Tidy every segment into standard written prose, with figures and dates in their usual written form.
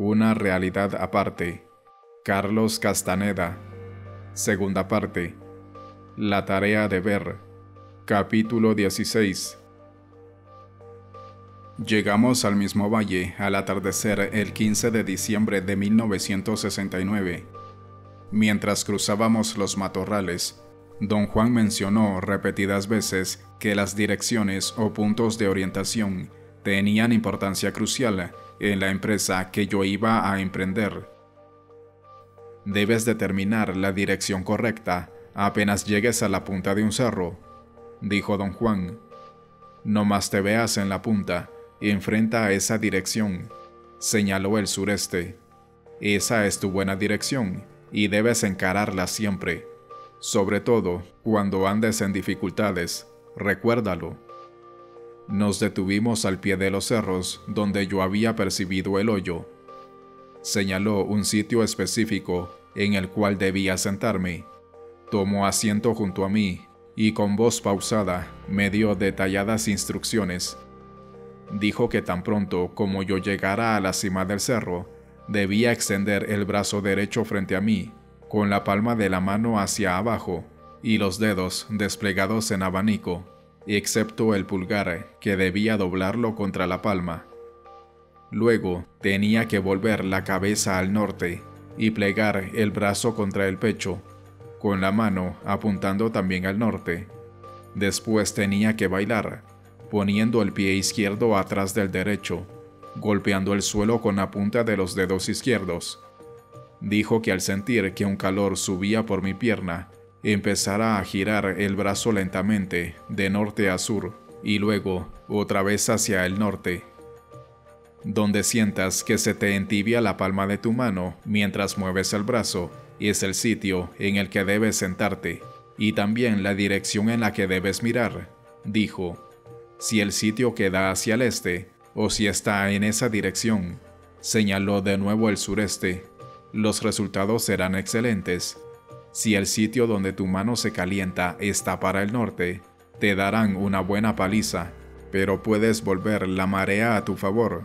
Una realidad aparte. Carlos Castaneda. Segunda parte. La tarea de ver. Capítulo 16. Llegamos al mismo valle al atardecer el 15 de diciembre de 1969. Mientras cruzábamos los matorrales, don Juan mencionó repetidas veces que las direcciones o puntos de orientación tenían importancia crucial en la empresa que yo iba a emprender. Debes determinar la dirección correcta apenas llegues a la punta de un cerro, dijo don Juan. No más te veas en la punta, enfrenta a esa dirección, señaló el sureste. Esa es tu buena dirección y debes encararla siempre, sobre todo cuando andes en dificultades, recuérdalo. Nos detuvimos al pie de los cerros donde yo había percibido el hoyo. Señaló un sitio específico en el cual debía sentarme. Tomó asiento junto a mí y con voz pausada me dio detalladas instrucciones. Dijo que tan pronto como yo llegara a la cima del cerro, debía extender el brazo derecho frente a mí, con la palma de la mano hacia abajo y los dedos desplegados en abanico, excepto el pulgar, que debía doblarlo contra la palma. Luego tenía que volver la cabeza al norte y plegar el brazo contra el pecho, con la mano apuntando también al norte. Después tenía que bailar, poniendo el pie izquierdo atrás del derecho, golpeando el suelo con la punta de los dedos izquierdos. Dijo que al sentir que un calor subía por mi pierna, empezara a girar el brazo lentamente de norte a sur y luego otra vez hacia el norte. Donde sientas que se te entibia la palma de tu mano mientras mueves el brazo, es el sitio en el que debes sentarte y también la dirección en la que debes mirar, dijo. Si el sitio queda hacia el este o si está en esa dirección, señaló de nuevo el sureste, los resultados serán excelentes. Si el sitio donde tu mano se calienta está para el norte, te darán una buena paliza, pero puedes volver la marea a tu favor.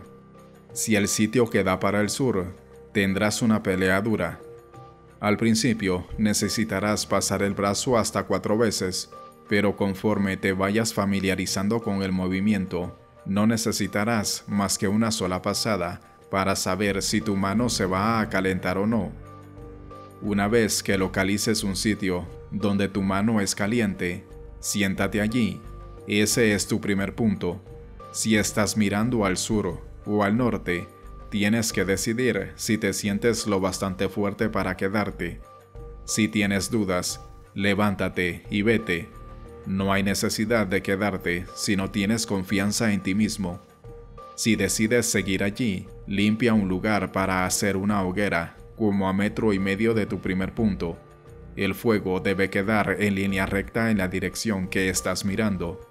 Si el sitio queda para el sur, tendrás una pelea dura. Al principio necesitarás pasar el brazo hasta 4 veces, pero conforme te vayas familiarizando con el movimiento, no necesitarás más que una sola pasada para saber si tu mano se va a calentar o no. Una vez que localices un sitio donde tu mano es caliente, siéntate allí. Ese es tu primer punto. Si estás mirando al sur o al norte, tienes que decidir si te sientes lo bastante fuerte para quedarte. Si tienes dudas, levántate y vete. No hay necesidad de quedarte si no tienes confianza en ti mismo. Si decides seguir allí, limpia un lugar para hacer una hoguera, como a 1,5 metros de tu primer punto. El fuego debe quedar en línea recta en la dirección que estás mirando.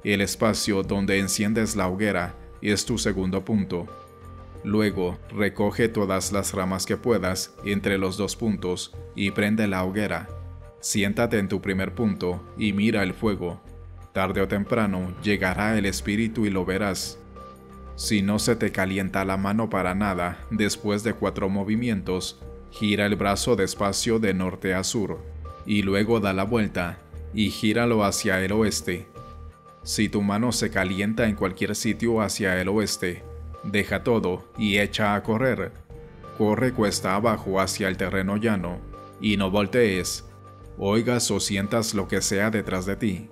El espacio donde enciendes la hoguera es tu segundo punto. Luego, recoge todas las ramas que puedas entre los 2 puntos y prende la hoguera. Siéntate en tu primer punto y mira el fuego. Tarde o temprano llegará el espíritu y lo verás. Si no se te calienta la mano para nada después de 4 movimientos, gira el brazo despacio de norte a sur y luego da la vuelta y gíralo hacia el oeste. Si tu mano se calienta en cualquier sitio hacia el oeste, deja todo y echa a correr. Corre cuesta abajo hacia el terreno llano y no voltees. Oigas o sientas lo que sea detrás de ti.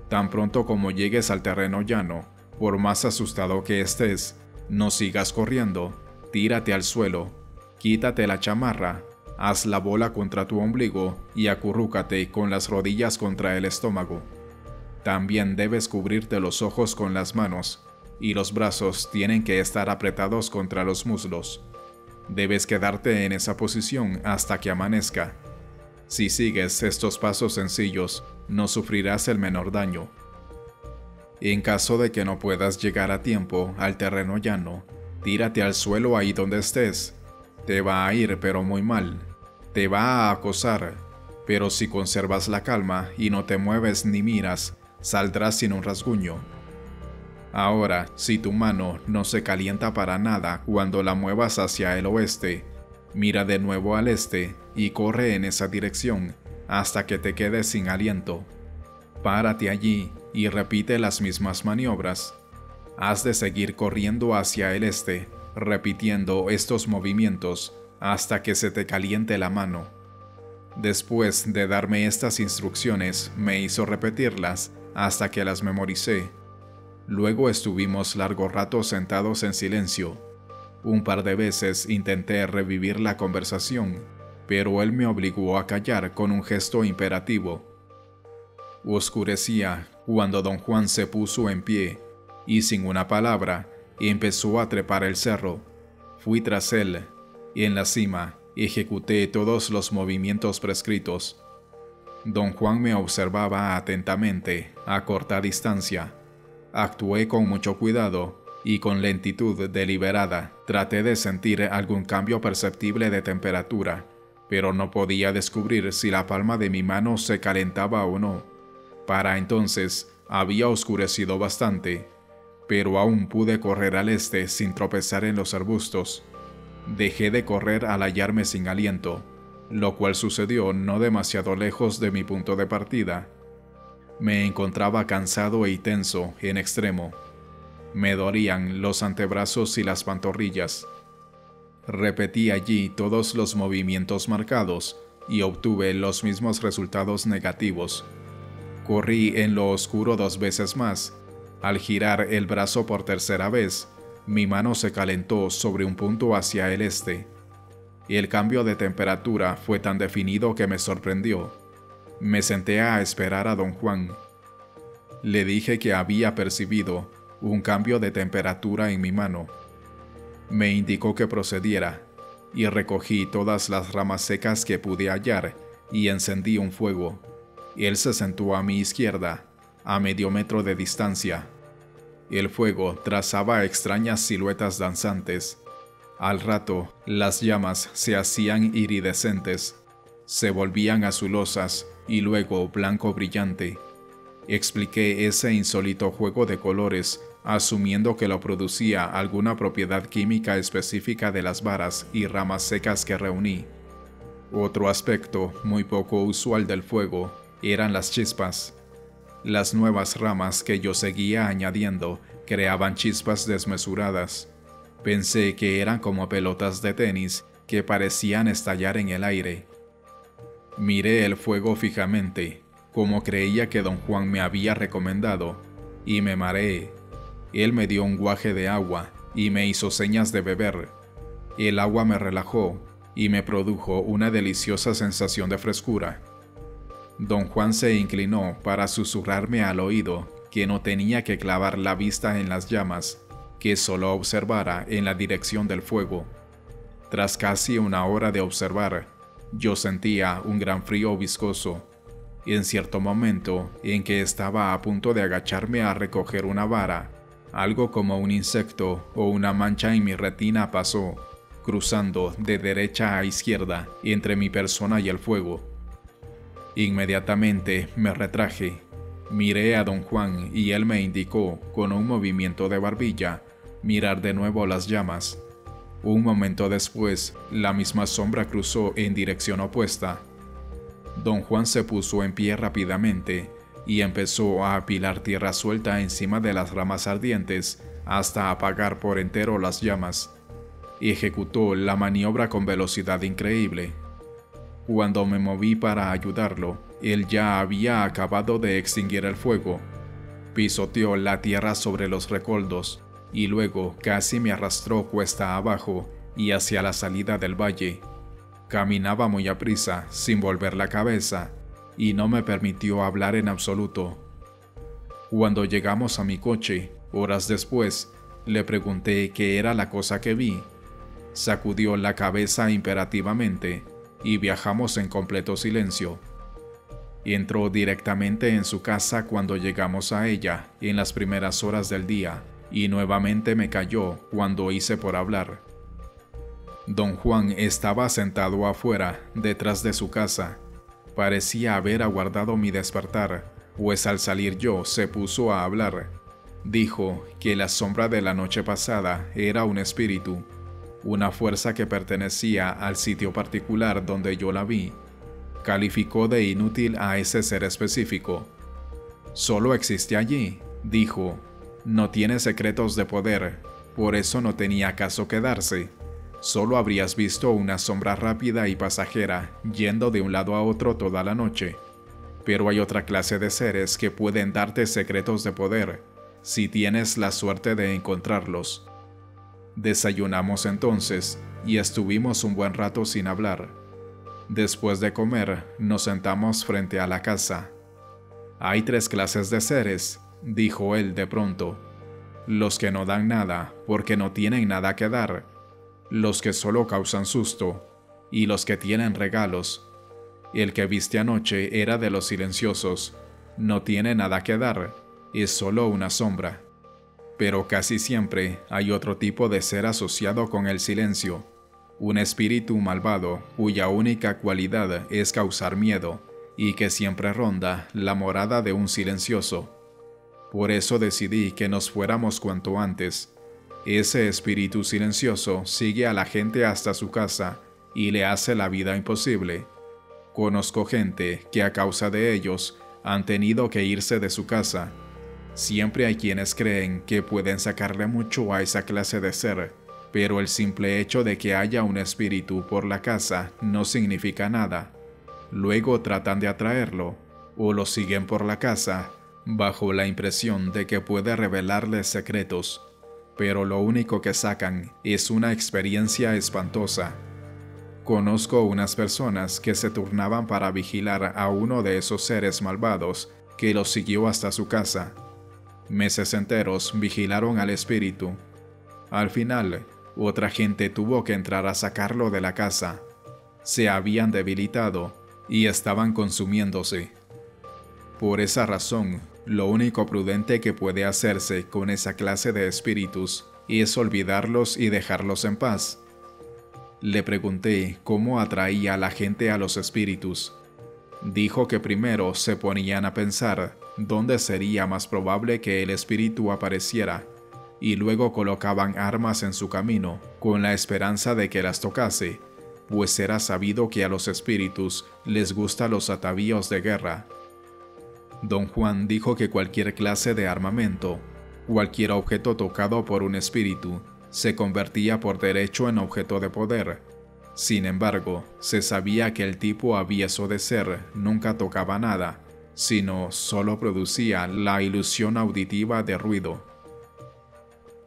Tan pronto como llegues al terreno llano, por más asustado que estés, no sigas corriendo, tírate al suelo, quítate la chamarra, haz la bola contra tu ombligo y acurrúcate con las rodillas contra el estómago. También debes cubrirte los ojos con las manos, y los brazos tienen que estar apretados contra los muslos. Debes quedarte en esa posición hasta que amanezca. Si sigues estos pasos sencillos, no sufrirás el menor daño. En caso de que no puedas llegar a tiempo al terreno llano, tírate al suelo ahí donde estés. Te va a ir pero muy mal. Te va a acosar, pero si conservas la calma y no te mueves ni miras, saldrás sin un rasguño. Ahora, si tu mano no se calienta para nada cuando la muevas hacia el oeste, mira de nuevo al este y corre en esa dirección hasta que te quedes sin aliento. Párate allí y repite las mismas maniobras. Has de seguir corriendo hacia el este, repitiendo estos movimientos hasta que se te caliente la mano. Después de darme estas instrucciones, me hizo repetirlas hasta que las memoricé. Luego estuvimos largo rato sentados en silencio. Un par de veces intenté revivir la conversación, pero él me obligó a callar con un gesto imperativo. Oscurecía cuando don Juan se puso en pie y sin una palabra empezó a trepar el cerro. Fui tras él y en la cima ejecuté todos los movimientos prescritos. Don Juan me observaba atentamente a corta distancia. Actué con mucho cuidado y con lentitud deliberada traté de sentir algún cambio perceptible de temperatura, pero no podía descubrir si la palma de mi mano se calentaba o no. Para entonces había oscurecido bastante, pero aún pude correr al este sin tropezar en los arbustos. Dejé de correr al hallarme sin aliento, lo cual sucedió no demasiado lejos de mi punto de partida. Me encontraba cansado y tenso en extremo. Me dolían los antebrazos y las pantorrillas. Repetí allí todos los movimientos marcados y obtuve los mismos resultados negativos. Corrí en lo oscuro 2 veces más. Al girar el brazo por tercera vez, mi mano se calentó sobre un punto hacia el este. El cambio de temperatura fue tan definido que me sorprendió. Me senté a esperar a don Juan. Le dije que había percibido un cambio de temperatura en mi mano. Me indicó que procediera, y recogí todas las ramas secas que pude hallar y encendí un fuego. Él se sentó a mi izquierda, a medio metro de distancia. El fuego trazaba extrañas siluetas danzantes. Al rato, las llamas se hacían iridescentes, se volvían azulosas y luego blanco brillante. Expliqué ese insólito juego de colores, asumiendo que lo producía alguna propiedad química específica de las varas y ramas secas que reuní. Otro aspecto muy poco usual del fuego eran las chispas. Las nuevas ramas que yo seguía añadiendo creaban chispas desmesuradas. Pensé que eran como pelotas de tenis que parecían estallar en el aire. Miré el fuego fijamente, como creía que don Juan me había recomendado, y me mareé. Él me dio un guaje de agua y me hizo señas de beber. El agua me relajó y me produjo una deliciosa sensación de frescura. Don Juan se inclinó para susurrarme al oído que no tenía que clavar la vista en las llamas, que solo observara en la dirección del fuego. Tras casi una hora de observar, yo sentía un gran frío viscoso. En cierto momento en que estaba a punto de agacharme a recoger una vara, algo como un insecto o una mancha en mi retina pasó, cruzando de derecha a izquierda entre mi persona y el fuego. Inmediatamente me retraje. Miré a don Juan y él me indicó, con un movimiento de barbilla, mirar de nuevo las llamas. Un momento después, la misma sombra cruzó en dirección opuesta. Don Juan se puso en pie rápidamente y empezó a apilar tierra suelta encima de las ramas ardientes hasta apagar por entero las llamas. Ejecutó la maniobra con velocidad increíble. Cuando me moví para ayudarlo, él ya había acabado de extinguir el fuego. Pisoteó la tierra sobre los recoldos y luego casi me arrastró cuesta abajo y hacia la salida del valle. Caminaba muy aprisa, sin volver la cabeza, y no me permitió hablar en absoluto. Cuando llegamos a mi coche, horas después, le pregunté qué era la cosa que vi. Sacudió la cabeza imperativamente y viajamos en completo silencio. Entró directamente en su casa cuando llegamos a ella en las primeras horas del día y nuevamente me calló cuando hice por hablar. Don Juan estaba sentado afuera, detrás de su casa. Parecía haber aguardado mi despertar, pues al salir yo se puso a hablar. Dijo que la sombra de la noche pasada era un espíritu, una fuerza que pertenecía al sitio particular donde yo la vi. Calificó de inútil a ese ser específico. Solo existe allí, dijo. No tiene secretos de poder, por eso no tenía caso quedarse. Solo habrías visto una sombra rápida y pasajera yendo de un lado a otro toda la noche. Pero hay otra clase de seres que pueden darte secretos de poder, si tienes la suerte de encontrarlos. Desayunamos entonces y estuvimos un buen rato sin hablar. Después de comer, nos sentamos frente a la casa. Hay 3 clases de seres, dijo él de pronto. Los que no dan nada porque no tienen nada que dar, los que solo causan susto, y los que tienen regalos. El que viste anoche era de los silenciosos, no tiene nada que dar, es solo una sombra. Pero casi siempre hay otro tipo de ser asociado con el silencio, un espíritu malvado cuya única cualidad es causar miedo y que siempre ronda la morada de un silencioso. Por eso decidí que nos fuéramos cuanto antes. Ese espíritu silencioso sigue a la gente hasta su casa y le hace la vida imposible. Conozco gente que a causa de ellos han tenido que irse de su casa. Siempre hay quienes creen que pueden sacarle mucho a esa clase de ser, pero el simple hecho de que haya un espíritu por la casa no significa nada. Luego tratan de atraerlo, o lo siguen por la casa, bajo la impresión de que puede revelarles secretos, pero lo único que sacan es una experiencia espantosa. Conozco unas personas que se turnaban para vigilar a uno de esos seres malvados que los siguió hasta su casa. Meses enteros vigilaron al espíritu. Al final, otra gente tuvo que entrar a sacarlo de la casa. Se habían debilitado y estaban consumiéndose. Por esa razón, lo único prudente que puede hacerse con esa clase de espíritus es olvidarlos y dejarlos en paz. Le pregunté cómo atraía a la gente a los espíritus. Dijo que primero se ponían a pensar dónde sería más probable que el espíritu apareciera, y luego colocaban armas en su camino con la esperanza de que las tocase, pues era sabido que a los espíritus les gustan los atavíos de guerra. Don Juan dijo que cualquier clase de armamento, cualquier objeto tocado por un espíritu, se convertía por derecho en objeto de poder. Sin embargo, se sabía que el tipo avieso de ser nunca tocaba nada, sino solo producía la ilusión auditiva de ruido.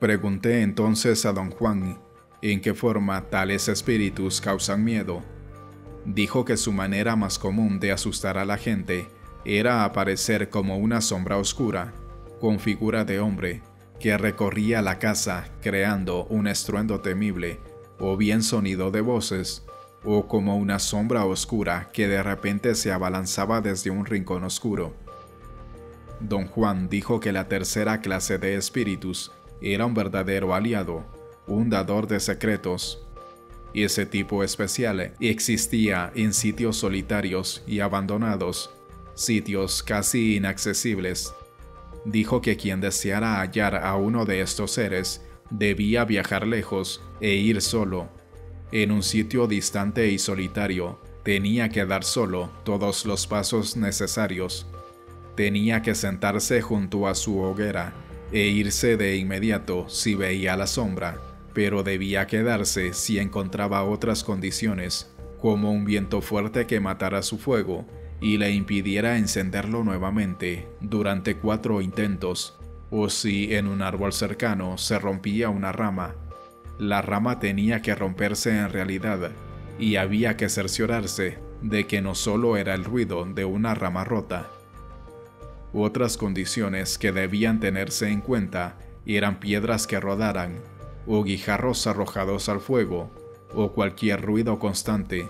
Pregunté entonces a don Juan en qué forma tales espíritus causan miedo. Dijo que su manera más común de asustar a la gente era aparecer como una sombra oscura, con figura de hombre, que recorría la casa creando un estruendo temible, o bien sonido de voces, o como una sombra oscura que de repente se abalanzaba desde un rincón oscuro. Don Juan dijo que la tercera clase de espíritus era un verdadero aliado, un dador de secretos. Ese tipo especial existía en sitios solitarios y abandonados, sitios casi inaccesibles. Dijo que quien deseara hallar a uno de estos seres debía viajar lejos e ir solo. En un sitio distante y solitario, tenía que dar solo todos los pasos necesarios. Tenía que sentarse junto a su hoguera e irse de inmediato si veía la sombra, pero debía quedarse si encontraba otras condiciones, como un viento fuerte que matara su fuego y le impidiera encenderlo nuevamente durante 4 intentos, o si en un árbol cercano se rompía una rama. La rama tenía que romperse en realidad, y había que cerciorarse de que no solo era el ruido de una rama rota. Otras condiciones que debían tenerse en cuenta eran piedras que rodaran, o guijarros arrojados al fuego, o cualquier ruido constante,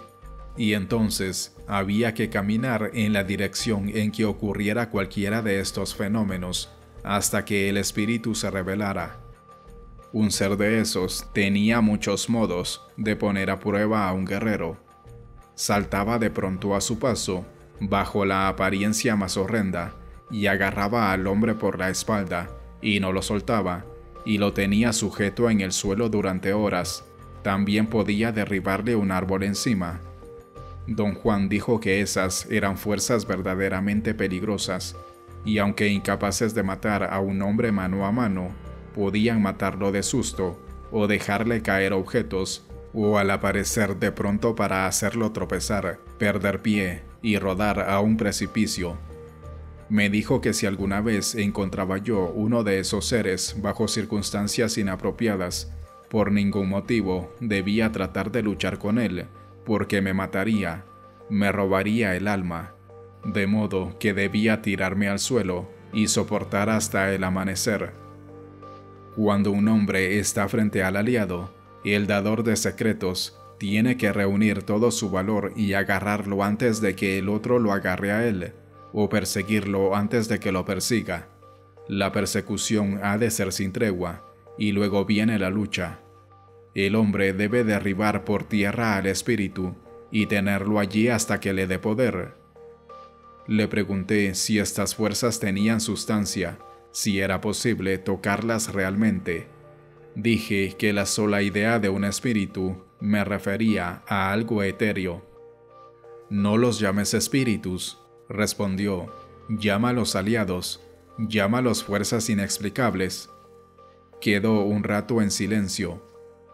y entonces había que caminar en la dirección en que ocurriera cualquiera de estos fenómenos, hasta que el espíritu se revelara. Un ser de esos tenía muchos modos de poner a prueba a un guerrero. Saltaba de pronto a su paso, bajo la apariencia más horrenda, y agarraba al hombre por la espalda, y no lo soltaba, y lo tenía sujeto en el suelo durante horas. También podía derribarle un árbol encima. Don Juan dijo que esas eran fuerzas verdaderamente peligrosas, y aunque incapaces de matar a un hombre mano a mano, podían matarlo de susto, o dejarle caer objetos, o al aparecer de pronto para hacerlo tropezar, perder pie y rodar a un precipicio. Me dijo que si alguna vez encontraba yo uno de esos seres bajo circunstancias inapropiadas, por ningún motivo debía tratar de luchar con él, porque me mataría, me robaría el alma, de modo que debía tirarme al suelo y soportar hasta el amanecer. Cuando un hombre está frente al aliado, el dador de secretos tiene que reunir todo su valor y agarrarlo antes de que el otro lo agarre a él, o perseguirlo antes de que lo persiga. La persecución ha de ser sin tregua, y luego viene la lucha. El hombre debe derribar por tierra al espíritu y tenerlo allí hasta que le dé poder. Le pregunté si estas fuerzas tenían sustancia, si era posible tocarlas realmente. Dije que la sola idea de un espíritu me refería a algo etéreo. «No los llames espíritus», respondió, «llámalos aliados, llámalos fuerzas inexplicables». Quedó un rato en silencio,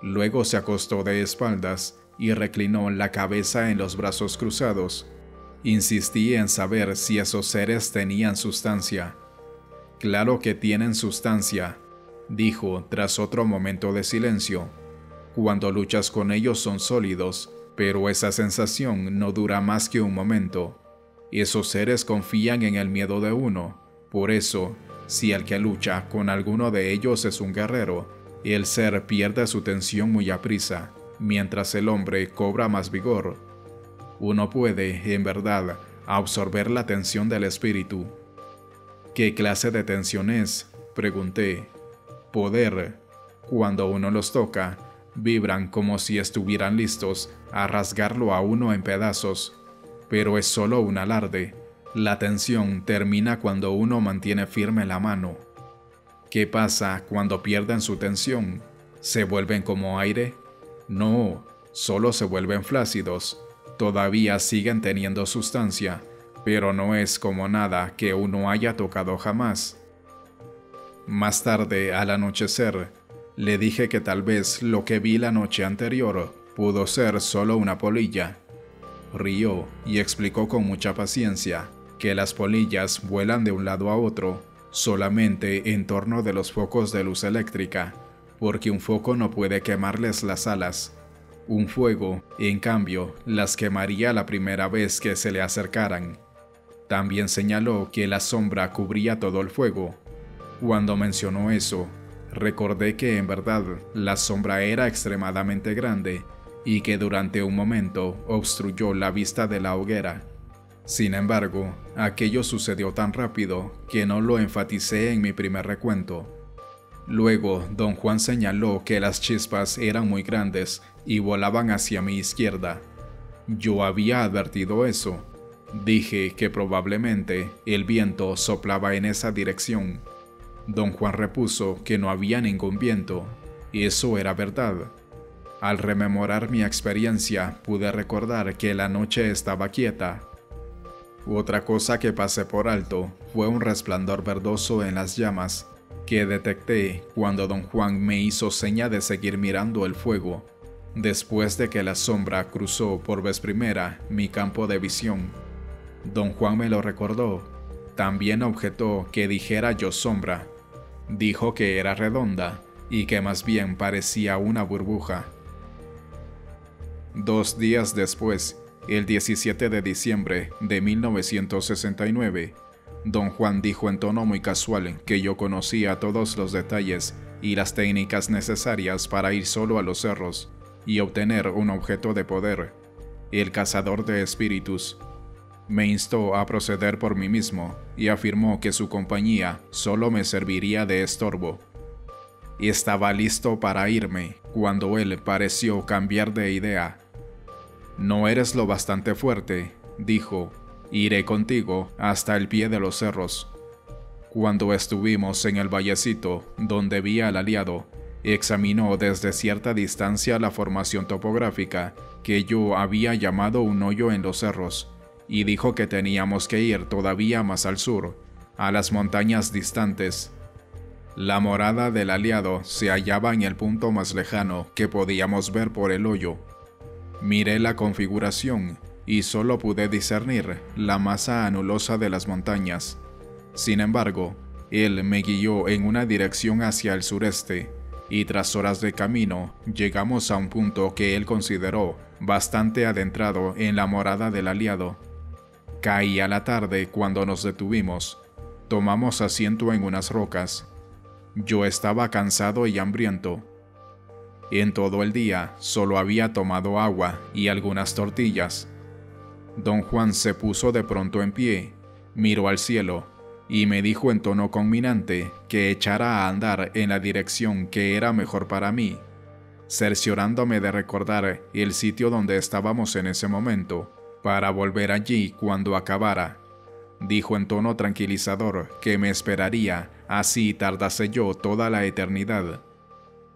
luego se acostó de espaldas y reclinó la cabeza en los brazos cruzados. Insistí en saber si esos seres tenían sustancia. «Claro que tienen sustancia», dijo tras otro momento de silencio. «Cuando luchas con ellos son sólidos, pero esa sensación no dura más que un momento. Esos seres confían en el miedo de uno, por eso, si el que lucha con alguno de ellos es un guerrero, el ser pierde su tensión muy aprisa, mientras el hombre cobra más vigor. Uno puede, en verdad, absorber la tensión del espíritu». «¿Qué clase de tensión es?», pregunté. «Poder. Cuando uno los toca, vibran como si estuvieran listos a rasgarlo a uno en pedazos. Pero es solo un alarde. La tensión termina cuando uno mantiene firme la mano». «¿Qué pasa cuando pierden su tensión? ¿Se vuelven como aire?». «No, solo se vuelven flácidos. Todavía siguen teniendo sustancia, pero no es como nada que uno haya tocado jamás». Más tarde, al anochecer, le dije que tal vez lo que vi la noche anterior pudo ser solo una polilla. Rió y explicó con mucha paciencia que las polillas vuelan de un lado a otro solamente en torno de los focos de luz eléctrica, porque un foco no puede quemarles las alas. Un fuego, en cambio, las quemaría la primera vez que se le acercaran. También señaló que la sombra cubría todo el fuego. Cuando mencionó eso, recordé que en verdad la sombra era extremadamente grande y que durante un momento obstruyó la vista de la hoguera. Sin embargo, aquello sucedió tan rápido que no lo enfaticé en mi primer recuento. Luego, don Juan señaló que las chispas eran muy grandes y volaban hacia mi izquierda. Yo había advertido eso. Dije que probablemente el viento soplaba en esa dirección. Don Juan repuso que no había ningún viento, y eso era verdad. Al rememorar mi experiencia, pude recordar que la noche estaba quieta. Otra cosa que pasé por alto fue un resplandor verdoso en las llamas, que detecté cuando don Juan me hizo seña de seguir mirando el fuego, después de que la sombra cruzó por vez primera mi campo de visión. Don Juan me lo recordó. También objetó que dijera yo sombra. Dijo que era redonda y que más bien parecía una burbuja. 2 días después, el 17 de diciembre de 1969, don Juan dijo en tono muy casual que yo conocía todos los detalles y las técnicas necesarias para ir solo a los cerros y obtener un objeto de poder, el cazador de espíritus. Me instó a proceder por mí mismo y afirmó que su compañía solo me serviría de estorbo. Estaba listo para irme cuando él pareció cambiar de idea. «No eres lo bastante fuerte», dijo. «Iré contigo hasta el pie de los cerros». Cuando estuvimos en el vallecito donde vi al aliado, examinó desde cierta distancia la formación topográfica que yo había llamado un hoyo en los cerros, y dijo que teníamos que ir todavía más al sur, a las montañas distantes. La morada del aliado se hallaba en el punto más lejano que podíamos ver por el hoyo. Miré la configuración y solo pude discernir la masa anulosa de las montañas. Sin embargo, él me guió en una dirección hacia el sureste, y tras horas de camino llegamos a un punto que él consideró bastante adentrado en la morada del aliado. Caía la tarde cuando nos detuvimos. Tomamos asiento en unas rocas. Yo estaba cansado y hambriento. En todo el día solo había tomado agua y algunas tortillas. Don Juan se puso de pronto en pie, miró al cielo y me dijo en tono conminante que echara a andar en la dirección que era mejor para mí, cerciorándome de recordar el sitio donde estábamos en ese momento, para volver allí cuando acabara. Dijo en tono tranquilizador que me esperaría, así tardase yo toda la eternidad.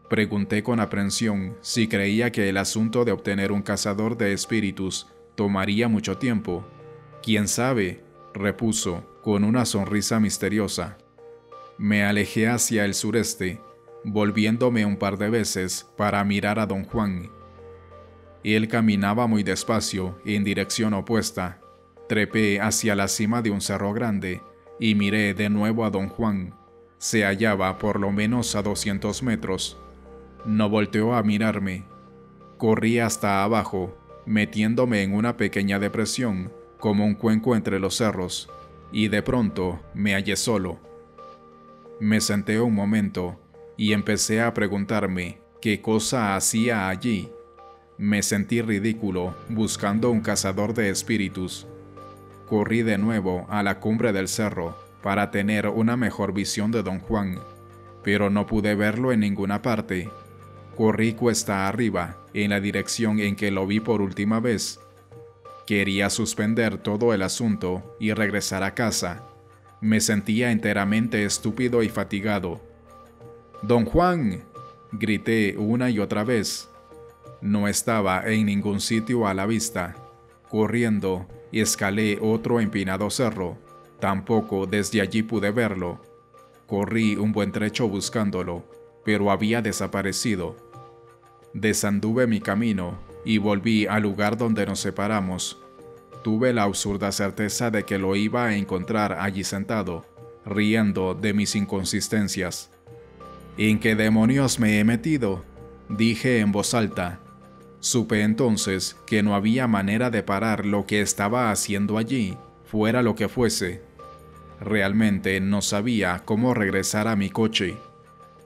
Pregunté con aprensión si creía que el asunto de obtener un cazador de espíritus tomaría mucho tiempo. «¿Quién sabe?», repuso, con una sonrisa misteriosa. Me alejé hacia el sureste, volviéndome un par de veces para mirar a don Juan. Él caminaba muy despacio en dirección opuesta. Trepé hacia la cima de un cerro grande y miré de nuevo a don Juan. Se hallaba por lo menos a 200 metros. No volteó a mirarme. Corrí hasta abajo, metiéndome en una pequeña depresión, como un cuenco entre los cerros, y de pronto me hallé solo. Me senté un momento y empecé a preguntarme qué cosa hacía allí. Me sentí ridículo buscando un cazador de espíritus. Corrí de nuevo a la cumbre del cerro para tener una mejor visión de don Juan, pero no pude verlo en ninguna parte. Corrí cuesta arriba en la dirección en que lo vi por última vez. Quería suspender todo el asunto y regresar a casa. Me sentía enteramente estúpido y fatigado. «¡Don Juan!», grité una y otra vez. No estaba en ningún sitio a la vista. Corriendo, escalé otro empinado cerro. Tampoco desde allí pude verlo. Corrí un buen trecho buscándolo, pero había desaparecido. Desanduve mi camino y volví al lugar donde nos separamos. Tuve la absurda certeza de que lo iba a encontrar allí sentado, riendo de mis inconsistencias. «¿En qué demonios me he metido?», dije en voz alta. Supe entonces que no había manera de parar lo que estaba haciendo allí, fuera lo que fuese. Realmente no sabía cómo regresar a mi coche.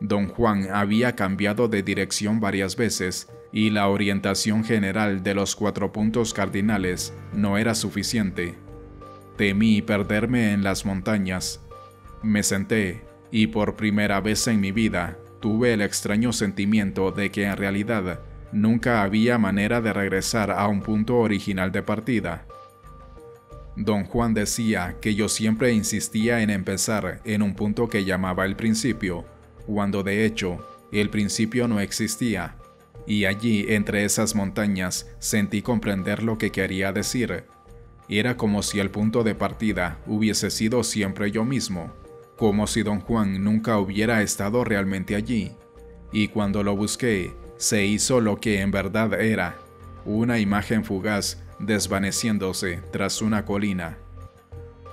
Don Juan había cambiado de dirección varias veces y la orientación general de los 4 puntos cardinales no era suficiente. Temí perderme en las montañas. Me senté y por primera vez en mi vida tuve el extraño sentimiento de que en realidad nunca había manera de regresar a un punto original de partida. Don Juan decía que yo siempre insistía en empezar en un punto que llamaba el principio, cuando de hecho el principio no existía, y allí entre esas montañas sentí comprender lo que quería decir. Era como si el punto de partida hubiese sido siempre yo mismo, como si don Juan nunca hubiera estado realmente allí, y cuando lo busqué, se hizo lo que en verdad era, una imagen fugaz desvaneciéndose tras una colina.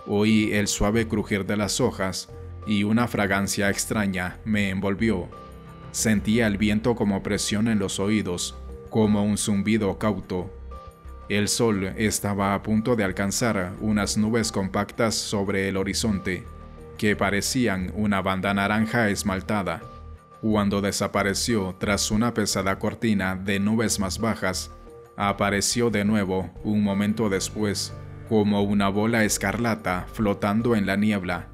Oí el suave crujir de las hojas y una fragancia extraña me envolvió. Sentía el viento como presión en los oídos, como un zumbido cauto. El sol estaba a punto de alcanzar unas nubes compactas sobre el horizonte, que parecían una banda naranja esmaltada. Cuando desapareció tras una pesada cortina de nubes más bajas, apareció de nuevo un momento después, como una bola escarlata flotando en la niebla.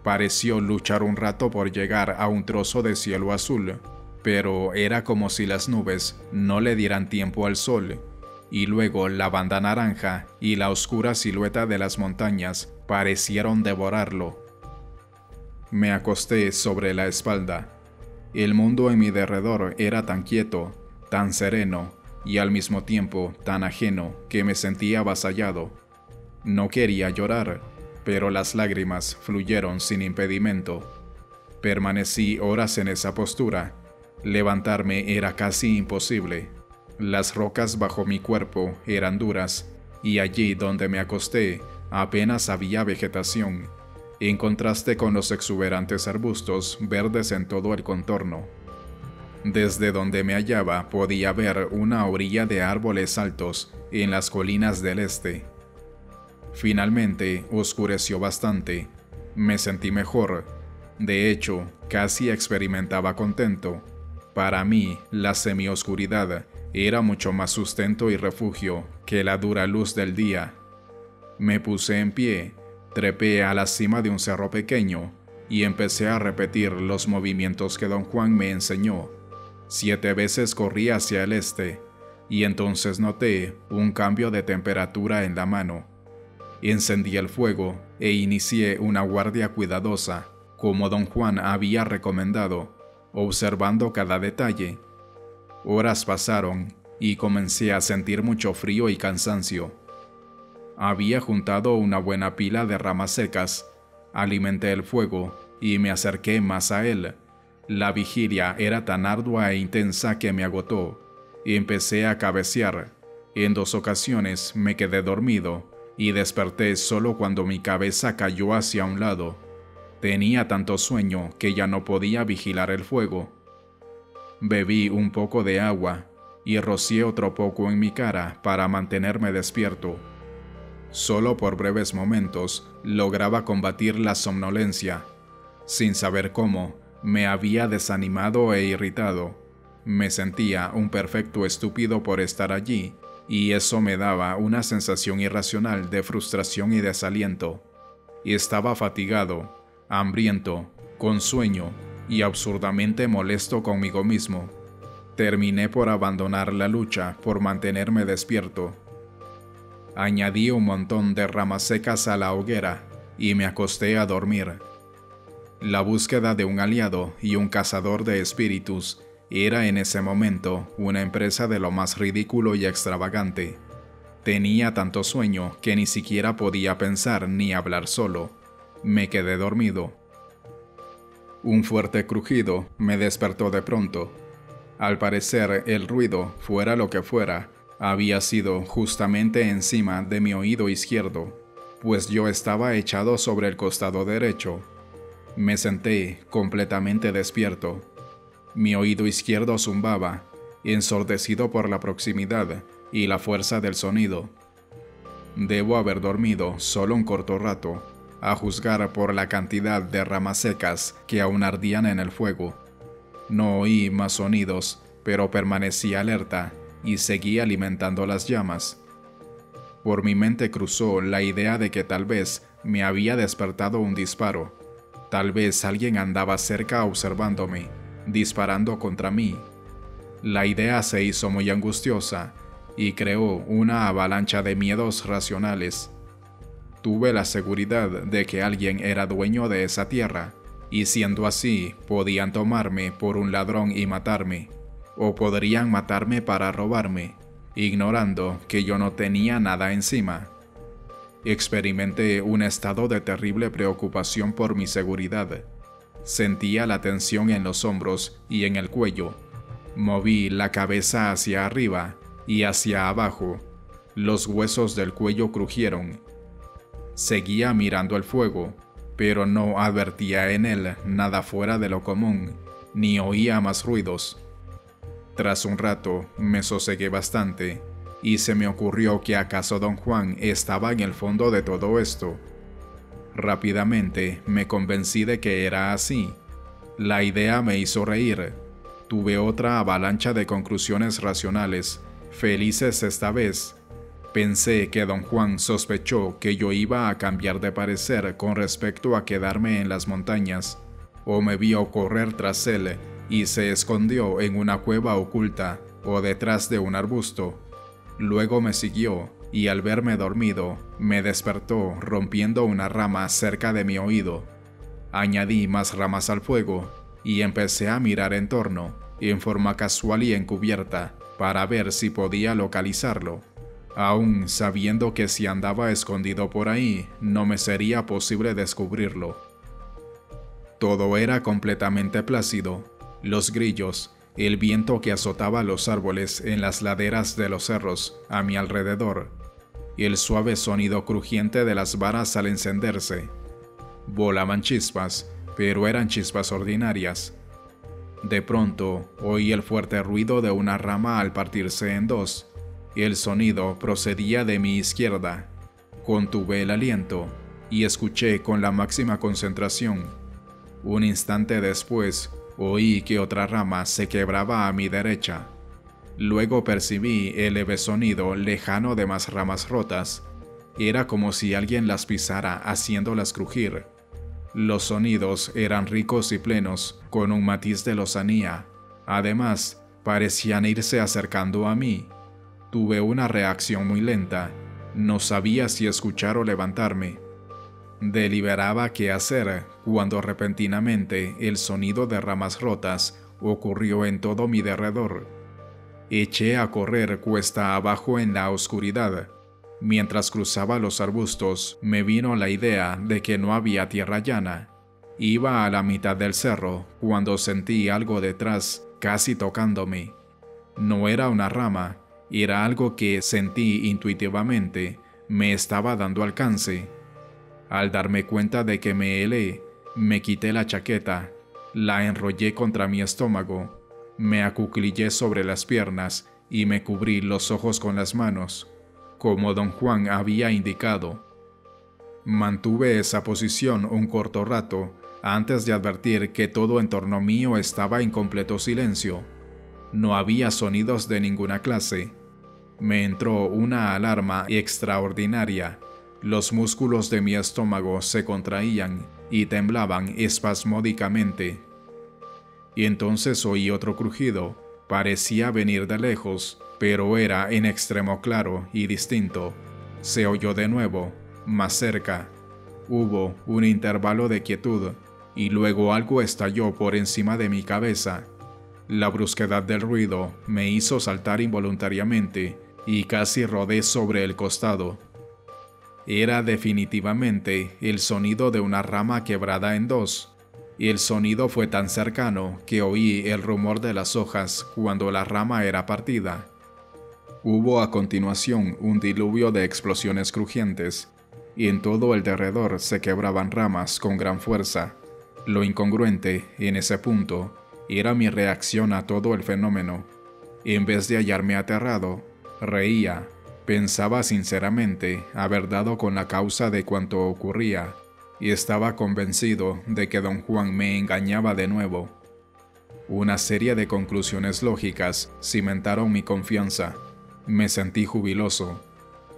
Pareció luchar un rato por llegar a un trozo de cielo azul, pero era como si las nubes no le dieran tiempo al sol, y luego la banda naranja y la oscura silueta de las montañas parecieron devorarlo. me acosté sobre la espalda. El mundo en mi derredor era tan quieto, tan sereno y al mismo tiempo tan ajeno que me sentía avasallado. No quería llorar, pero las lágrimas fluyeron sin impedimento. Permanecí horas en esa postura. Levantarme era casi imposible. Las rocas bajo mi cuerpo eran duras, y allí donde me acosté apenas había vegetación, en contraste con los exuberantes arbustos verdes en todo el contorno. Desde donde me hallaba podía ver una orilla de árboles altos en las colinas del este. Finalmente oscureció bastante. Me sentí mejor. De hecho, casi experimentaba contento. Para mí, la semioscuridad era mucho más sustento y refugio que la dura luz del día. Me puse en pie, trepé a la cima de un cerro pequeño y empecé a repetir los movimientos que don Juan me enseñó. 7 veces corrí hacia el este, y entonces noté un cambio de temperatura en la mano. Encendí el fuego e inicié una guardia cuidadosa, como don Juan había recomendado, observando cada detalle. Horas pasaron y comencé a sentir mucho frío y cansancio. Había juntado una buena pila de ramas secas, alimenté el fuego y me acerqué más a él. La vigilia era tan ardua e intensa que me agotó. Empecé a cabecear. En 2 ocasiones me quedé dormido y desperté solo cuando mi cabeza cayó hacia un lado. Tenía tanto sueño que ya no podía vigilar el fuego. Bebí un poco de agua y rocié otro poco en mi cara para mantenerme despierto. Solo por breves momentos lograba combatir la somnolencia. Sin saber cómo, me había desanimado e irritado. Me sentía un perfecto estúpido por estar allí, y eso me daba una sensación irracional de frustración y desaliento. Estaba fatigado, hambriento, con sueño y absurdamente molesto conmigo mismo. Terminé por abandonar la lucha por mantenerme despierto. Añadí un montón de ramas secas a la hoguera y me acosté a dormir. La búsqueda de un aliado y un cazador de espíritus era en ese momento una empresa de lo más ridículo y extravagante. Tenía tanto sueño que ni siquiera podía pensar ni hablar solo. Me quedé dormido. Un fuerte crujido me despertó de pronto. Al parecer, el ruido, fuera lo que fuera, había sido justamente encima de mi oído izquierdo, pues yo estaba echado sobre el costado derecho. Me senté completamente despierto. Mi oído izquierdo zumbaba, ensordecido por la proximidad y la fuerza del sonido. Debo haber dormido solo un corto rato, a juzgar por la cantidad de ramas secas que aún ardían en el fuego. No oí más sonidos, pero permanecí alerta y seguí alimentando las llamas. Por mi mente cruzó la idea de que tal vez me había despertado un disparo. Tal vez alguien andaba cerca observándome, disparando contra mí. La idea se hizo muy angustiosa y creó una avalancha de miedos racionales. Tuve la seguridad de que alguien era dueño de esa tierra, y siendo así, podían tomarme por un ladrón y matarme, o podrían matarme para robarme, ignorando que yo no tenía nada encima. Experimenté un estado de terrible preocupación por mi seguridad. Sentía la tensión en los hombros y en el cuello. Moví la cabeza hacia arriba y hacia abajo. Los huesos del cuello crujieron. Seguía mirando el fuego, pero no advertía en él nada fuera de lo común, ni oía más ruidos. Tras un rato me sosegué bastante, y se me ocurrió que acaso don Juan estaba en el fondo de todo esto. Rápidamente me convencí de que era así. La idea me hizo reír. Tuve otra avalancha de conclusiones racionales, felices esta vez. Pensé que don Juan sospechó que yo iba a cambiar de parecer con respecto a quedarme en las montañas, o me vio correr tras él y se escondió en una cueva oculta o detrás de un arbusto. Luego me siguió y al verme dormido, me despertó rompiendo una rama cerca de mi oído. Añadí más ramas al fuego y empecé a mirar en torno, en forma casual y encubierta, para ver si podía localizarlo, aún sabiendo que si andaba escondido por ahí, no me sería posible descubrirlo. Todo era completamente plácido. Los grillos, el viento que azotaba los árboles en las laderas de los cerros a mi alrededor, y el suave sonido crujiente de las varas al encenderse. Volaban chispas, pero eran chispas ordinarias. De pronto, oí el fuerte ruido de una rama al partirse en dos, y el sonido procedía de mi izquierda. Contuve el aliento y escuché con la máxima concentración. Un instante después, oí que otra rama se quebraba a mi derecha. Luego percibí el leve sonido lejano de más ramas rotas. Era como si alguien las pisara haciéndolas crujir. Los sonidos eran ricos y plenos, con un matiz de lozanía. Además, parecían irse acercando a mí. Tuve una reacción muy lenta. No sabía si escuchar o levantarme. Deliberaba qué hacer cuando repentinamente el sonido de ramas rotas ocurrió en todo mi derredor. Eché a correr cuesta abajo en la oscuridad. Mientras cruzaba los arbustos, me vino la idea de que no había tierra llana. Iba a la mitad del cerro cuando sentí algo detrás, casi tocándome. No era una rama, era algo que sentí intuitivamente, me estaba dando alcance. Al darme cuenta de que me helé, me quité la chaqueta, la enrollé contra mi estómago, me acuclillé sobre las piernas y me cubrí los ojos con las manos, como don Juan había indicado. Mantuve esa posición un corto rato antes de advertir que todo en torno mío estaba en completo silencio. No había sonidos de ninguna clase. Me entró una alarma extraordinaria. Los músculos de mi estómago se contraían y temblaban espasmódicamente. Y entonces oí otro crujido. Parecía venir de lejos, pero era en extremo claro y distinto. Se oyó de nuevo, más cerca. Hubo un intervalo de quietud, y luego algo estalló por encima de mi cabeza. La brusquedad del ruido me hizo saltar involuntariamente, y casi rodé sobre el costado. Era definitivamente el sonido de una rama quebrada en dos, y el sonido fue tan cercano que oí el rumor de las hojas cuando la rama era partida. Hubo a continuación un diluvio de explosiones crujientes, y en todo el derredor se quebraban ramas con gran fuerza. Lo incongruente, en ese punto, era mi reacción a todo el fenómeno. En vez de hallarme aterrado, reía. Pensaba sinceramente haber dado con la causa de cuanto ocurría, y estaba convencido de que don Juan me engañaba de nuevo. Una serie de conclusiones lógicas cimentaron mi confianza. Me sentí jubiloso.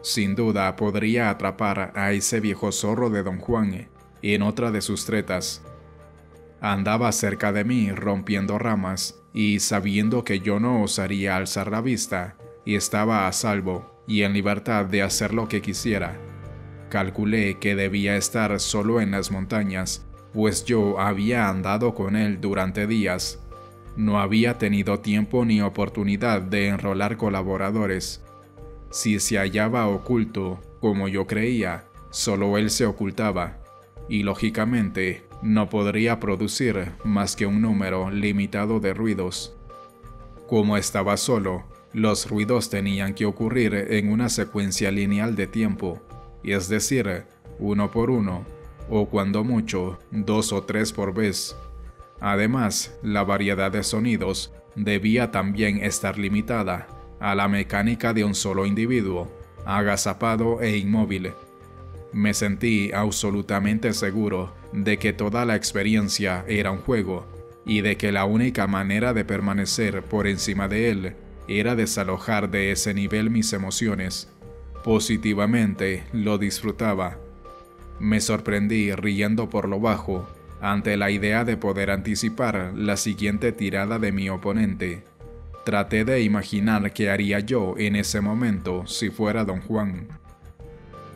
Sin duda podría atrapar a ese viejo zorro de don Juan en otra de sus tretas. Andaba cerca de mí rompiendo ramas, y sabiendo que yo no osaría alzar la vista, y estaba a salvo y en libertad de hacer lo que quisiera. Calculé que debía estar solo en las montañas, pues yo había andado con él durante días. No había tenido tiempo ni oportunidad de enrolar colaboradores. Si se hallaba oculto, como yo creía, solo él se ocultaba, y lógicamente no podría producir más que un número limitado de ruidos. Como estaba solo, los ruidos tenían que ocurrir en una secuencia lineal de tiempo, es decir, uno por uno, o cuando mucho, 2 o 3 por vez. Además, la variedad de sonidos debía también estar limitada a la mecánica de un solo individuo, agazapado e inmóvil. Me sentí absolutamente seguro de que toda la experiencia era un juego, y de que la única manera de permanecer por encima de él era desalojar de ese nivel mis emociones. Positivamente lo disfrutaba. Me sorprendí riendo por lo bajo ante la idea de poder anticipar la siguiente tirada de mi oponente. Traté de imaginar qué haría yo en ese momento si fuera don Juan.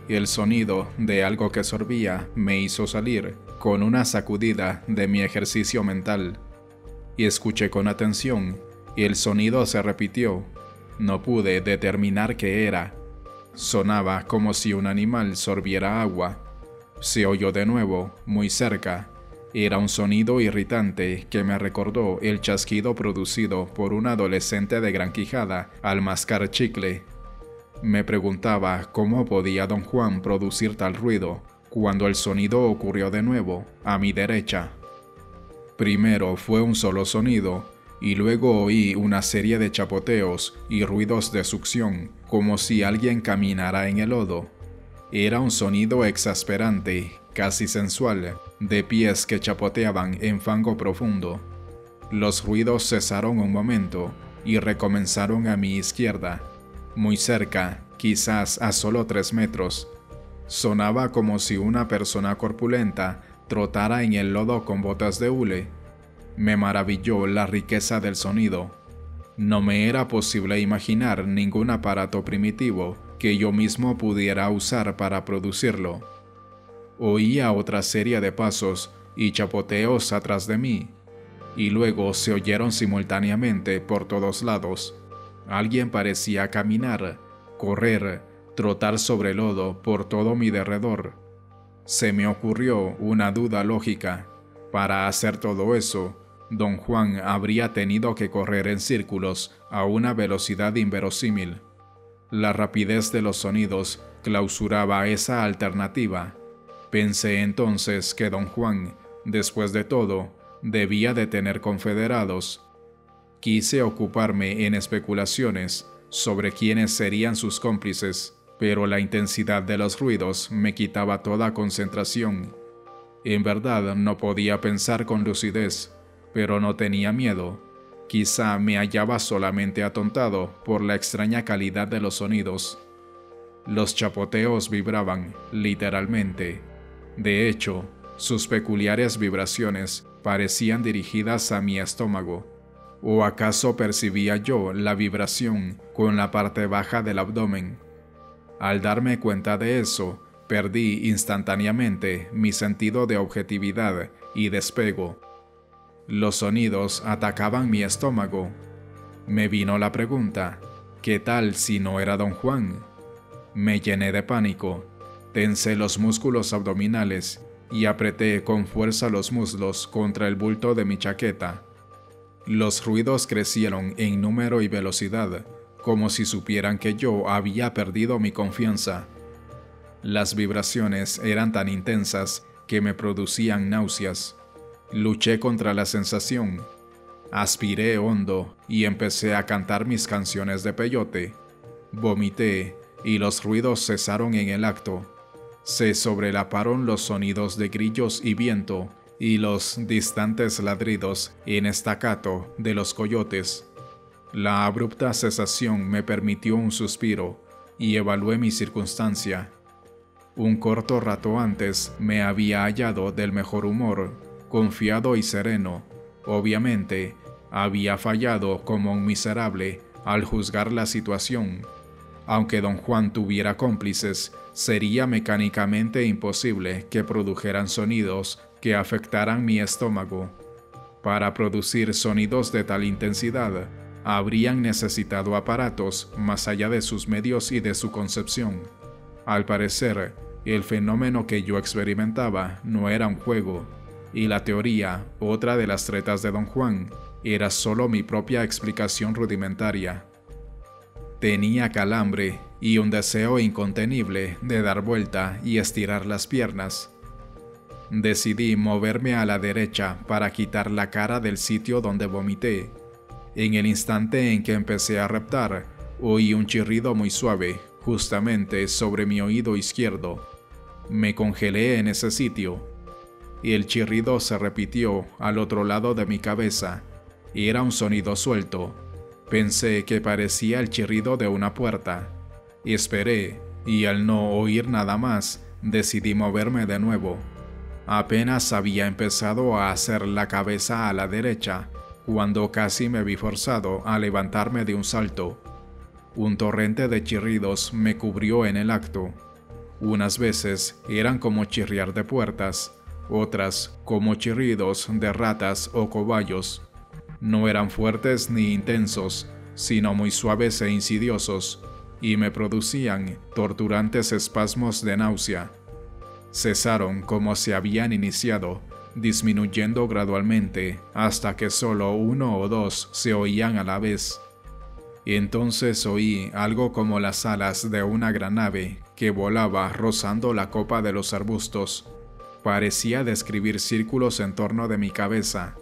El sonido de algo que sorbía me hizo salir, con una sacudida de mi ejercicio mental, y escuché con atención, y el sonido se repitió. No pude determinar qué era. Sonaba como si un animal sorbiera agua. Se oyó de nuevo, muy cerca. Era un sonido irritante que me recordó el chasquido producido por un adolescente de Gran Quijada al mascar chicle. Me preguntaba cómo podía don Juan producir tal ruido cuando el sonido ocurrió de nuevo, a mi derecha. Primero fue un solo sonido, y luego oí una serie de chapoteos y ruidos de succión, como si alguien caminara en el lodo. Era un sonido exasperante, casi sensual, de pies que chapoteaban en fango profundo. Los ruidos cesaron un momento y recomenzaron a mi izquierda, muy cerca, quizás a solo 3 metros. Sonaba como si una persona corpulenta trotara en el lodo con botas de hule. Me maravilló la riqueza del sonido. No me era posible imaginar ningún aparato primitivo que yo mismo pudiera usar para producirlo. Oía otra serie de pasos y chapoteos atrás de mí, y luego se oyeron simultáneamente por todos lados. Alguien parecía caminar, correr, trotar sobre el lodo por todo mi derredor. Se me ocurrió una duda lógica. Para hacer todo eso, don Juan habría tenido que correr en círculos a una velocidad inverosímil. La rapidez de los sonidos clausuraba esa alternativa. Pensé entonces que don Juan, después de todo, debía de tener confederados. Quise ocuparme en especulaciones sobre quiénes serían sus cómplices, pero la intensidad de los ruidos me quitaba toda concentración. En verdad no podía pensar con lucidez, pero no tenía miedo. Quizá me hallaba solamente atontado por la extraña calidad de los sonidos. Los chapoteos vibraban, literalmente. De hecho, sus peculiares vibraciones parecían dirigidas a mi estómago. ¿O acaso percibía yo la vibración con la parte baja del abdomen? Al darme cuenta de eso, perdí instantáneamente mi sentido de objetividad y despego. Los sonidos atacaban mi estómago. Me vino la pregunta, ¿qué tal si no era don Juan? Me llené de pánico, tensé los músculos abdominales y apreté con fuerza los muslos contra el bulto de mi chaqueta. Los ruidos crecieron en número y velocidad, como si supieran que yo había perdido mi confianza. Las vibraciones eran tan intensas que me producían náuseas. Luché contra la sensación. Aspiré hondo y empecé a cantar mis canciones de peyote. Vomité y los ruidos cesaron en el acto. Se sobrelaparon los sonidos de grillos y viento y los distantes ladridos en staccato de los coyotes. La abrupta cesación me permitió un suspiro y evalué mi circunstancia. Un corto rato antes me había hallado del mejor humor, confiado y sereno. Obviamente, había fallado como un miserable al juzgar la situación. Aunque don Juan tuviera cómplices, sería mecánicamente imposible que produjeran sonidos que afectaran mi estómago. Para producir sonidos de tal intensidad, habrían necesitado aparatos más allá de sus medios y de su concepción. Al parecer, el fenómeno que yo experimentaba no era un juego, y la teoría, otra de las tretas de don Juan, era solo mi propia explicación rudimentaria. Tenía calambre y un deseo incontenible de dar vuelta y estirar las piernas. Decidí moverme a la derecha para quitar la cara del sitio donde vomité. En el instante en que empecé a reptar, oí un chirrido muy suave, justamente sobre mi oído izquierdo. Me congelé en ese sitio. El chirrido se repitió al otro lado de mi cabeza. Era un sonido suelto. Pensé que parecía el chirrido de una puerta. Esperé, y al no oír nada más, decidí moverme de nuevo. Apenas había empezado a hacer la cabeza a la derecha, cuando casi me vi forzado a levantarme de un salto. Un torrente de chirridos me cubrió en el acto. Unas veces eran como chirriar de puertas, Otras, como chirridos de ratas o cobayos, no eran fuertes ni intensos, sino muy suaves e insidiosos, y me producían torturantes espasmos de náusea. Cesaron como se habían iniciado, disminuyendo gradualmente hasta que solo uno o dos se oían a la vez. Entonces oí algo como las alas de una gran ave que volaba rozando la copa de los arbustos. Parecía describir círculos en torno de mi cabeza.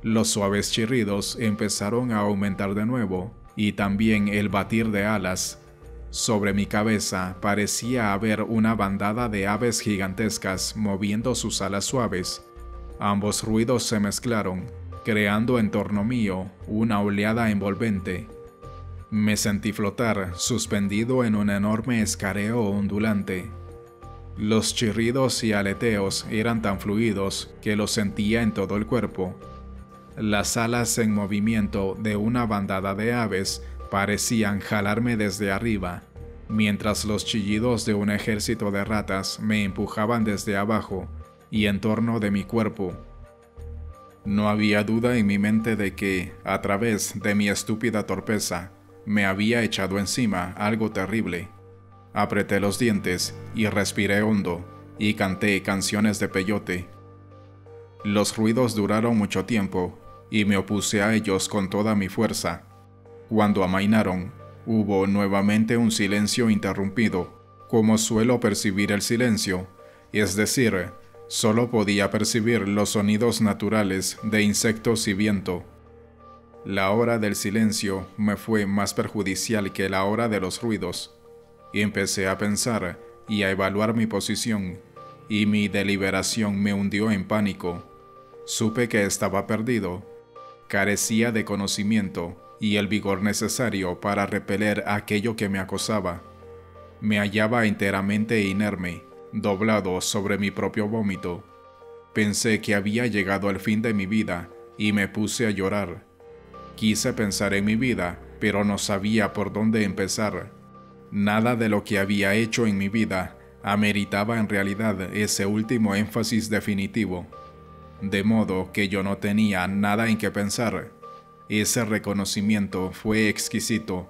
Los suaves chirridos empezaron a aumentar de nuevo, y también el batir de alas. Sobre mi cabeza parecía haber una bandada de aves gigantescas moviendo sus alas suaves. Ambos ruidos se mezclaron, creando en torno mío una oleada envolvente. Me sentí flotar, suspendido en un enorme escareo ondulante. Los chirridos y aleteos eran tan fluidos que los sentía en todo el cuerpo. Las alas en movimiento de una bandada de aves parecían jalarme desde arriba, mientras los chillidos de un ejército de ratas me empujaban desde abajo y en torno de mi cuerpo. No había duda en mi mente de que, a través de mi estúpida torpeza, me había echado encima algo terrible. Apreté los dientes y respiré hondo, y canté canciones de peyote. Los ruidos duraron mucho tiempo, y me opuse a ellos con toda mi fuerza. Cuando amainaron, hubo nuevamente un silencio interrumpido, como suelo percibir el silencio, es decir, solo podía percibir los sonidos naturales de insectos y viento. La hora del silencio me fue más perjudicial que la hora de los ruidos. Y empecé a pensar y a evaluar mi posición, y mi deliberación me hundió en pánico. Supe que estaba perdido. Carecía de conocimiento y el vigor necesario para repeler aquello que me acosaba. Me hallaba enteramente inerme, doblado sobre mi propio vómito. Pensé que había llegado al fin de mi vida y me puse a llorar. Quise pensar en mi vida, pero no sabía por dónde empezar. Nada de lo que había hecho en mi vida ameritaba en realidad ese último énfasis definitivo. De modo que yo no tenía nada en qué pensar. Ese reconocimiento fue exquisito.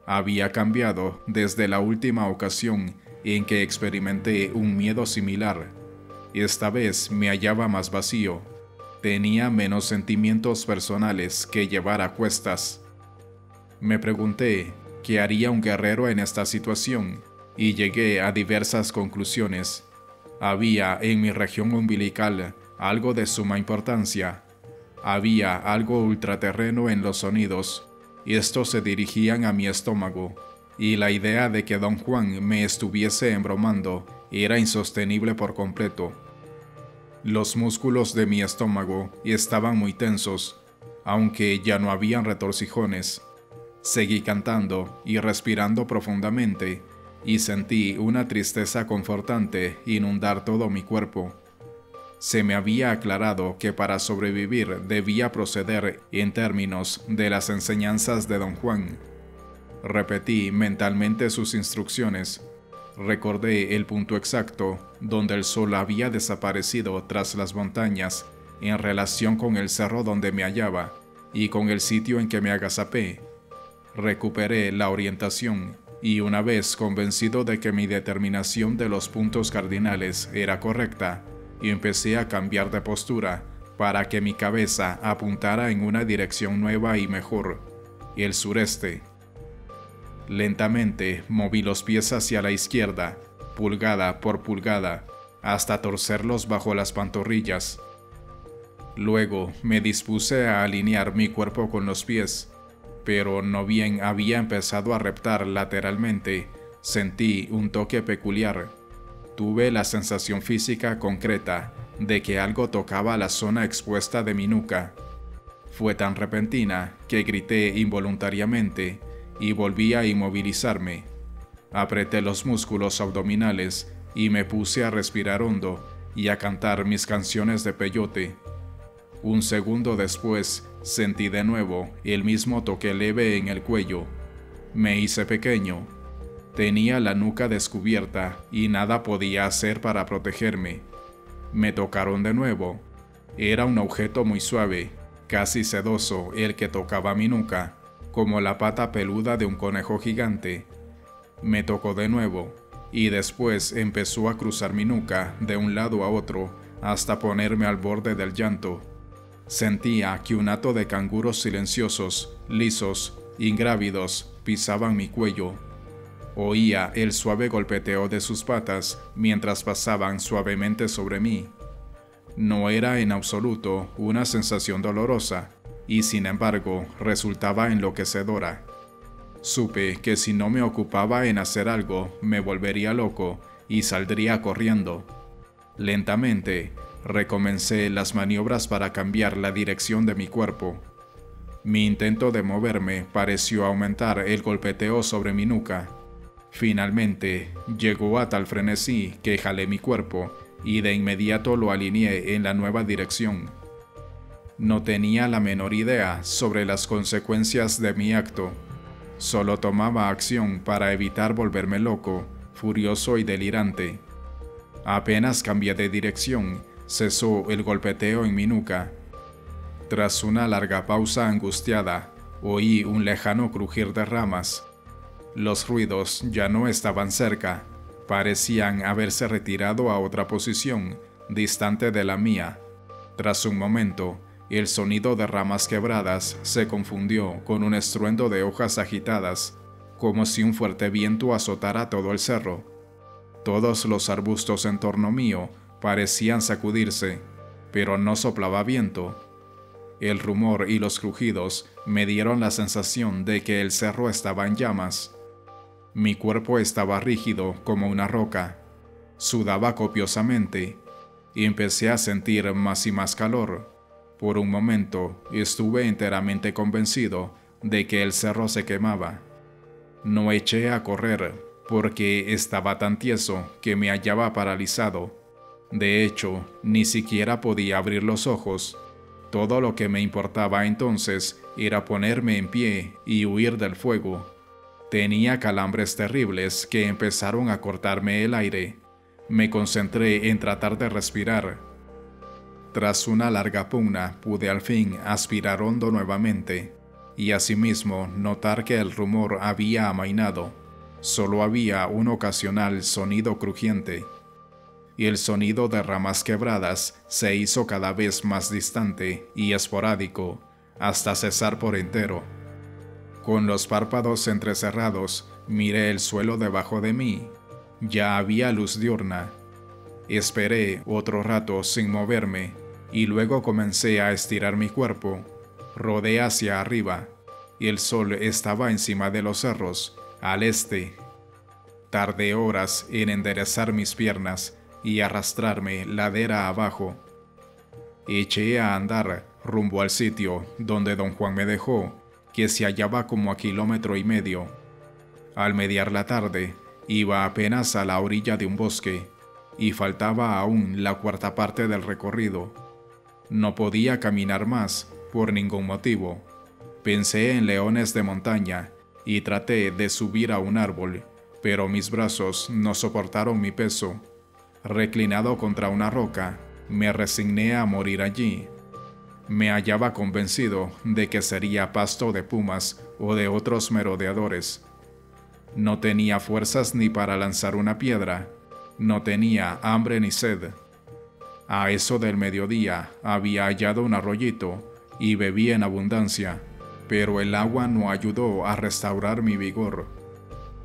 Había cambiado desde la última ocasión en que experimenté un miedo similar. Esta vez me hallaba más vacío. Tenía menos sentimientos personales que llevar a cuestas. Me pregunté ¿qué haría un guerrero en esta situación? Y llegué a diversas conclusiones. Había en mi región umbilical algo de suma importancia. Había algo ultraterreno en los sonidos, y estos se dirigían a mi estómago, y la idea de que don Juan me estuviese embromando era insostenible por completo. Los músculos de mi estómago estaban muy tensos, aunque ya no habían retorcijones. Seguí cantando y respirando profundamente, y sentí una tristeza confortante inundar todo mi cuerpo. Se me había aclarado que para sobrevivir debía proceder en términos de las enseñanzas de don Juan. Repetí mentalmente sus instrucciones. Recordé el punto exacto donde el sol había desaparecido tras las montañas en relación con el cerro donde me hallaba y con el sitio en que me agazapé. Recuperé la orientación y una vez convencido de que mi determinación de los puntos cardinales era correcta, empecé a cambiar de postura para que mi cabeza apuntara en una dirección nueva y mejor, el sureste. Lentamente moví los pies hacia la izquierda, pulgada por pulgada, hasta torcerlos bajo las pantorrillas. Luego me dispuse a alinear mi cuerpo con los pies, pero no bien había empezado a reptar lateralmente, sentí un toque peculiar. Tuve la sensación física concreta de que algo tocaba la zona expuesta de mi nuca. Fue tan repentina que grité involuntariamente y volví a inmovilizarme. Apreté los músculos abdominales y me puse a respirar hondo y a cantar mis canciones de peyote. Un segundo después, sentí de nuevo el mismo toque leve en el cuello. Me hice pequeño. Tenía la nuca descubierta y nada podía hacer para protegerme. Me tocaron de nuevo. Era un objeto muy suave, casi sedoso, el que tocaba mi nuca, como la pata peluda de un conejo gigante. Me tocó de nuevo, y después empezó a cruzar mi nuca de un lado a otro hasta ponerme al borde del llanto. Sentía que un hato de canguros silenciosos, lisos, ingrávidos, pisaban mi cuello. Oía el suave golpeteo de sus patas mientras pasaban suavemente sobre mí. No era en absoluto una sensación dolorosa, y sin embargo resultaba enloquecedora. Supe que si no me ocupaba en hacer algo, me volvería loco y saldría corriendo. Lentamente, recomencé las maniobras para cambiar la dirección de mi cuerpo. Mi intento de moverme pareció aumentar el golpeteo sobre mi nuca. Finalmente, llegó a tal frenesí que jalé mi cuerpo y de inmediato lo alineé en la nueva dirección. No tenía la menor idea sobre las consecuencias de mi acto. Solo tomaba acción para evitar volverme loco, furioso y delirante. Apenas cambié de dirección, cesó el golpeteo en mi nuca. Tras una larga pausa angustiada, oí un lejano crujir de ramas. Los ruidos ya no estaban cerca, parecían haberse retirado a otra posición, distante de la mía. Tras un momento, el sonido de ramas quebradas se confundió con un estruendo de hojas agitadas, como si un fuerte viento azotara todo el cerro. Todos los arbustos en torno mío parecían sacudirse, pero no soplaba viento. El rumor y los crujidos me dieron la sensación de que el cerro estaba en llamas. Mi cuerpo estaba rígido como una roca. Sudaba copiosamente y empecé a sentir más y más calor. Por un momento estuve enteramente convencido de que el cerro se quemaba. No eché a correr porque estaba tan tieso que me hallaba paralizado. De hecho, ni siquiera podía abrir los ojos. Todo lo que me importaba entonces era ponerme en pie y huir del fuego. Tenía calambres terribles que empezaron a cortarme el aire. Me concentré en tratar de respirar. Tras una larga pugna pude al fin aspirar hondo nuevamente, y asimismo notar que el rumor había amainado. Solo había un ocasional sonido crujiente, y el sonido de ramas quebradas se hizo cada vez más distante y esporádico, hasta cesar por entero. Con los párpados entrecerrados, miré el suelo debajo de mí. Ya había luz diurna. Esperé otro rato sin moverme, y luego comencé a estirar mi cuerpo. Rodé hacia arriba, y el sol estaba encima de los cerros, al este. Tardé horas en enderezar mis piernas y arrastrarme ladera abajo. Eché a andar rumbo al sitio donde don Juan me dejó, que se hallaba como a 1,5 kilómetros. Al mediar la tarde, iba apenas a la orilla de un bosque, y faltaba aún la 1/4 parte del recorrido. No podía caminar más, por ningún motivo. Pensé en leones de montaña, y traté de subir a un árbol, pero mis brazos no soportaron mi peso. Reclinado contra una roca, me resigné a morir allí. Me hallaba convencido de que sería pasto de pumas o de otros merodeadores. No tenía fuerzas ni para lanzar una piedra. No tenía hambre ni sed. A eso del mediodía había hallado un arroyito y bebí en abundancia, pero el agua no ayudó a restaurar mi vigor.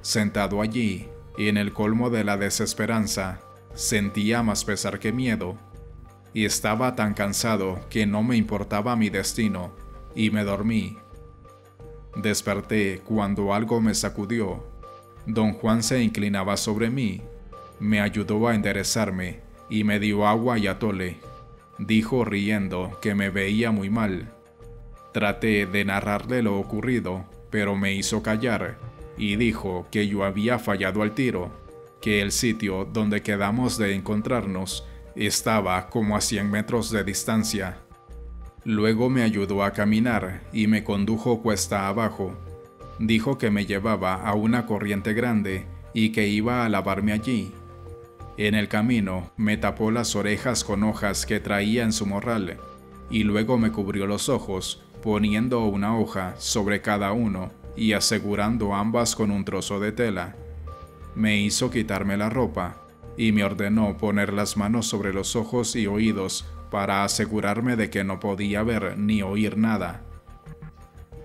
Sentado allí, en el colmo de la desesperanza, sentía más pesar que miedo, y estaba tan cansado que no me importaba mi destino, y me dormí. Desperté cuando algo me sacudió. Don Juan se inclinaba sobre mí, me ayudó a enderezarme y me dio agua y atole. Dijo riendo que me veía muy mal. Traté de narrarle lo ocurrido, pero me hizo callar y dijo que yo había fallado al tiro, que el sitio donde quedamos de encontrarnos estaba como a 100 metros de distancia. Luego me ayudó a caminar y me condujo cuesta abajo. Dijo que me llevaba a una corriente grande y que iba a lavarme allí. En el camino me tapó las orejas con hojas que traía en su morral y luego me cubrió los ojos, poniendo una hoja sobre cada uno y asegurando ambas con un trozo de tela. Me hizo quitarme la ropa y me ordenó poner las manos sobre los ojos y oídos para asegurarme de que no podía ver ni oír nada.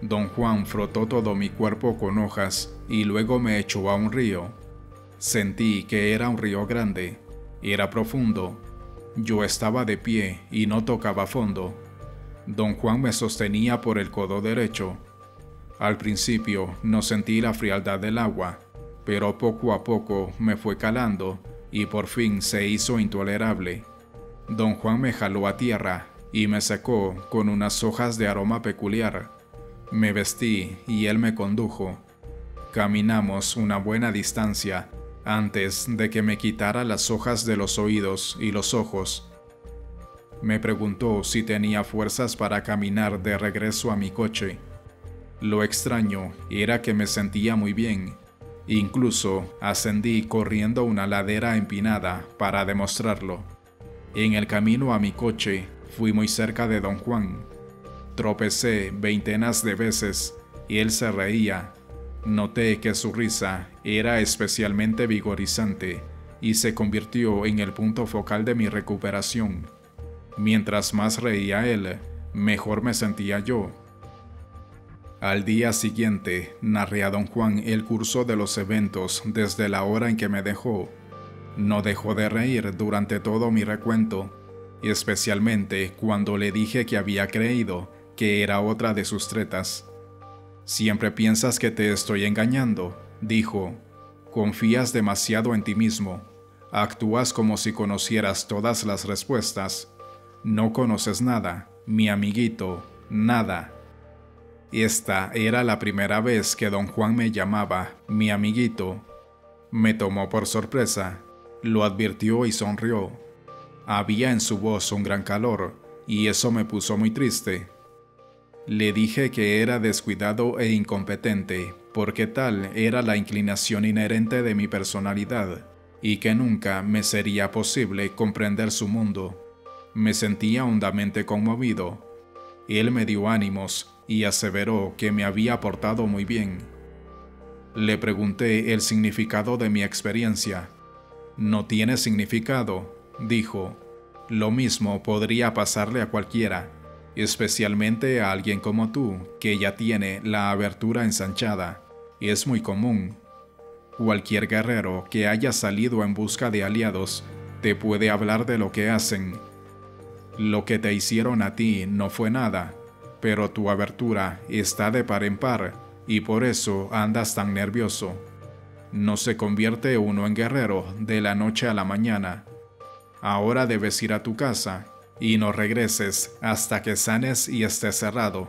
Don Juan frotó todo mi cuerpo con hojas y luego me echó a un río. Sentí que era un río grande, era profundo. Yo estaba de pie y no tocaba fondo. Don Juan me sostenía por el codo derecho. Al principio no sentí la frialdad del agua, pero poco a poco me fue calando y por fin se hizo intolerable. Don Juan me jaló a tierra y me secó con unas hojas de aroma peculiar. Me vestí y él me condujo. Caminamos una buena distancia antes de que me quitara las hojas de los oídos y los ojos. Me preguntó si tenía fuerzas para caminar de regreso a mi coche. Lo extraño era que me sentía muy bien. Incluso ascendí corriendo una ladera empinada para demostrarlo. En el camino a mi coche fui muy cerca de Don Juan. Tropecé veintenas de veces y él se reía. Noté que su risa era especialmente vigorizante y se convirtió en el punto focal de mi recuperación. Mientras más reía él, mejor me sentía yo. Al día siguiente, narré a Don Juan el curso de los eventos desde la hora en que me dejó. No dejó de reír durante todo mi recuento, y especialmente cuando le dije que había creído que era otra de sus tretas. «Siempre piensas que te estoy engañando», dijo. «Confías demasiado en ti mismo. Actúas como si conocieras todas las respuestas. No conoces nada, mi amiguito, nada». Esta era la primera vez que Don Juan me llamaba mi amiguito. Me tomó por sorpresa, lo advirtió y sonrió. Había en su voz un gran calor, y eso me puso muy triste. Le dije que era descuidado e incompetente, porque tal era la inclinación inherente de mi personalidad, y que nunca me sería posible comprender su mundo. Me sentía hondamente conmovido. Él me dio ánimos y aseveró que me había portado muy bien. Le pregunté el significado de mi experiencia. «No tiene significado», dijo. «Lo mismo podría pasarle a cualquiera, especialmente a alguien como tú, que ya tiene la abertura ensanchada. Es muy común. Cualquier guerrero que haya salido en busca de aliados te puede hablar de lo que hacen. Lo que te hicieron a ti no fue nada, pero tu abertura está de par en par y por eso andas tan nervioso. No se convierte uno en guerrero de la noche a la mañana. Ahora debes ir a tu casa y no regreses hasta que sanes y estés cerrado».